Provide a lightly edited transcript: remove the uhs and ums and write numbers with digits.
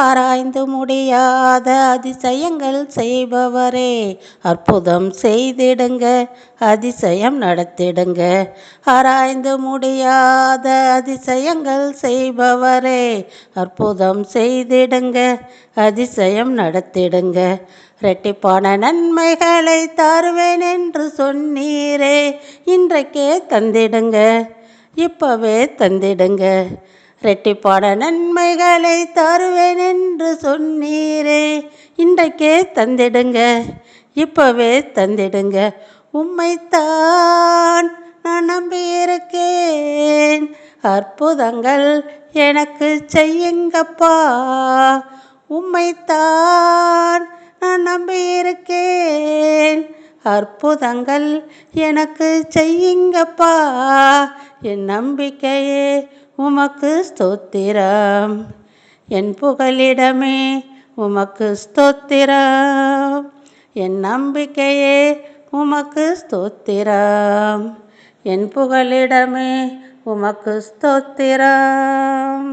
ஆராய்ந்து முடியாத அதிசயங்கள் செய்பவரே, அற்புதம் செய்திடுங்க, அதிசயம் நடத்திடுங்க. ஆராய்ந்து முடியாத அதிசயங்கள் செய்பவரே, அற்புதம் செய்திடுங்க, அதிசயம் நடத்திடுங்க. இரட்டிப்பான நன்மைகளை தருவேன் என்று சொன்னீரே, இன்றைக்கே தந்திடுங்க, இப்பவே தந்திடுங்க. இரட்டிப்பான நன்மைகளை தருவேன் என்று சொன்னீரே, இன்றைக்கே தந்திடுங்க, இப்பவே தந்திடுங்க. உம்மைத்தான் நான் நம்பியிருக்கேன், அற்புதங்கள் எனக்கு செய்யுங்கப்பா. உம்மைத்தான் நான் நம்பியிருக்கேன், அற்புதங்கள் எனக்கு செய்யுங்கப்பா. என் நம்பிக்கையே உமக்கு ஸ்தோத்திரம், என் புகலிடமே உமக்கு ஸ்தோத்திரம். என் நம்பிக்கையே உமக்கு ஸ்தோத்திரம், என் புகலிடமே உமக்கு ஸ்தோத்திரம்.